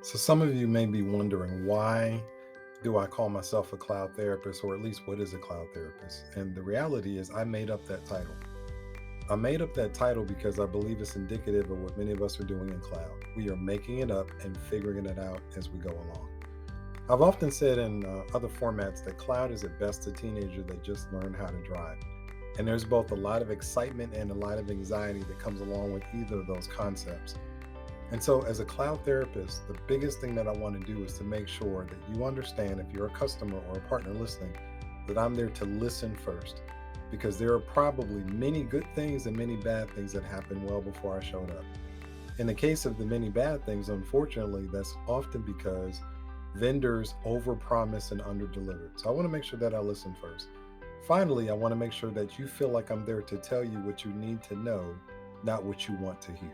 So some of you may be wondering, why do I call myself a cloud therapist, or at least what is a cloud therapist? And the reality is I made up that title. I made up that title because I believe it's indicative of what many of us are doing in cloud. We are making it up and figuring it out as we go along. I've often said in other formats that cloud is at best a teenager that just learned how to drive. And there's both a lot of excitement and a lot of anxiety that comes along with either of those concepts. And so, as a cloud therapist, the biggest thing that I want to do is to make sure that you understand, if you're a customer or a partner listening, that I'm there to listen first. Because there are probably many good things and many bad things that happened well before I showed up. In the case of the many bad things, unfortunately, that's often because vendors overpromise and underdeliver. So I want to make sure that I listen first. Finally, I want to make sure that you feel like I'm there to tell you what you need to know, not what you want to hear.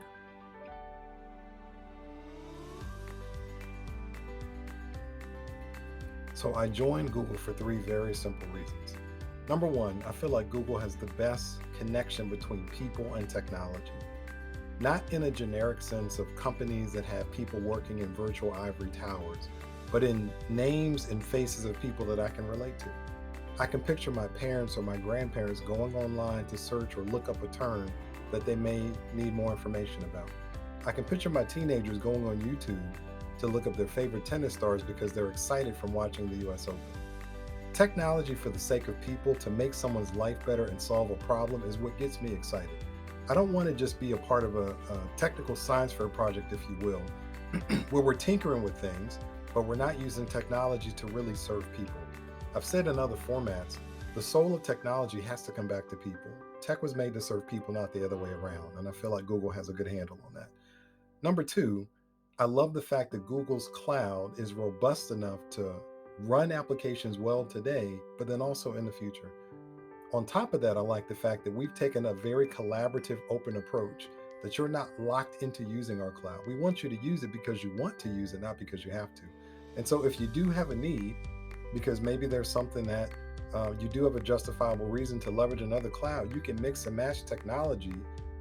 So I joined Google for three very simple reasons. Number one, I feel like Google has the best connection between people and technology. Not in a generic sense of companies that have people working in virtual ivory towers, but in names and faces of people that I can relate to. I can picture my parents or my grandparents going online to search or look up a term that they may need more information about. I can picture my teenagers going on YouTube to look up their favorite tennis stars because they're excited from watching the US Open. Technology for the sake of people to make someone's life better and solve a problem is what gets me excited. I don't want to just be a part of a technical science fair project, if you will, where we're tinkering with things, but we're not using technology to really serve people. I've said in other formats, the soul of technology has to come back to people. Tech was made to serve people, not the other way around. And I feel like Google has a good handle on that. Number two, I love the fact that Google's cloud is robust enough to run applications well today, but then also in the future. On top of that, I like the fact that we've taken a very collaborative, open approach, that you're not locked into using our cloud. We want you to use it because you want to use it, not because you have to. And so if you do have a need, because maybe there's something that you do have a justifiable reason to leverage another cloud, you can mix and match technology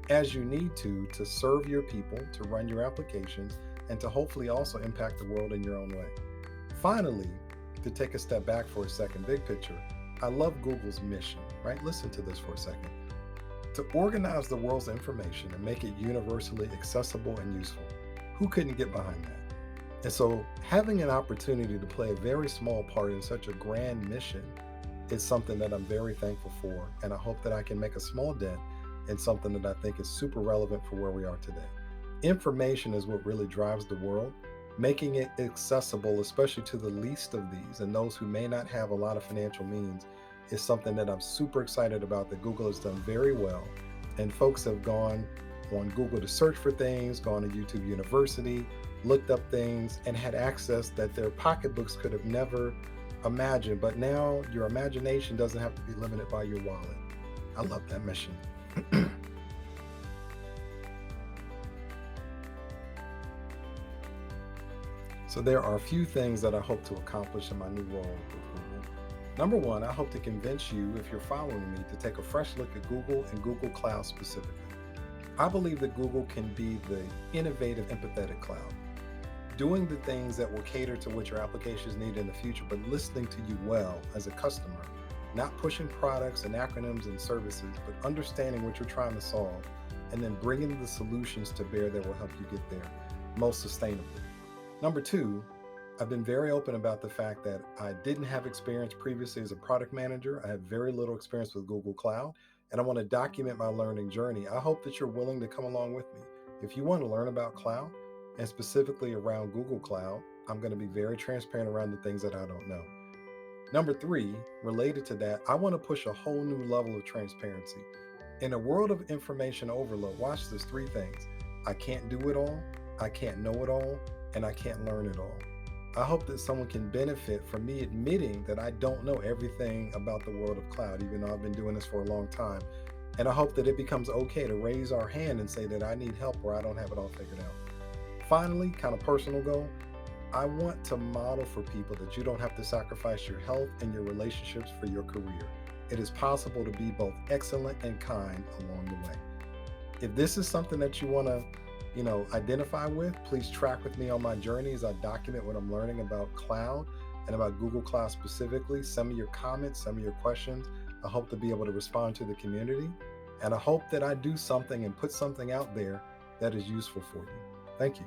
as you need to serve your people, to run your applications, and to hopefully also impact the world in your own way. Finally, to take a step back for a second, big picture, I love Google's mission, right? Listen to this for a second. To organize the world's information and make it universally accessible and useful. Who couldn't get behind that? And so, having an opportunity to play a very small part in such a grand mission is something that I'm very thankful for. And I hope that I can make a small dent in something that I think is super relevant for where we are today. Information is what really drives the world. Making it accessible, especially to the least of these and those who may not have a lot of financial means, is something that I'm super excited about, that Google has done very well. And folks have gone on Google to search for things, gone to YouTube University, looked up things, and had access that their pocketbooks could have never imagined. But now your imagination doesn't have to be limited by your wallet. I love that mission. So there are a few things that I hope to accomplish in my new role with Google. Number one, I hope to convince you, if you're following me, to take a fresh look at Google and Google Cloud specifically. I believe that Google can be the innovative, empathetic cloud, doing the things that will cater to what your applications need in the future, but listening to you well as a customer, not pushing products and acronyms and services, but understanding what you're trying to solve, and then bringing the solutions to bear that will help you get there most sustainably. Number two, I've been very open about the fact that I didn't have experience previously as a product manager. I have very little experience with Google Cloud, and I want to document my learning journey. I hope that you're willing to come along with me. If you want to learn about cloud, and specifically around Google Cloud, I'm going to be very transparent around the things that I don't know. Number three, related to that, I want to push a whole new level of transparency. In a world of information overload, watch this: three things. I can't do it all, I can't know it all, and I can't learn it all. I hope that someone can benefit from me admitting that I don't know everything about the world of cloud, even though I've been doing this for a long time. And I hope that it becomes okay to raise our hand and say that I need help or I don't have it all figured out. Finally, kind of personal goal, I want to model for people that you don't have to sacrifice your health and your relationships for your career. It is possible to be both excellent and kind along the way. If this is something that you want to identify with. Please track with me on my journey as I document what I'm learning about cloud and about Google Cloud specifically. Send me your comments, send me your questions. I hope to be able to respond to the community. And I hope that I do something and put something out there that is useful for you. Thank you.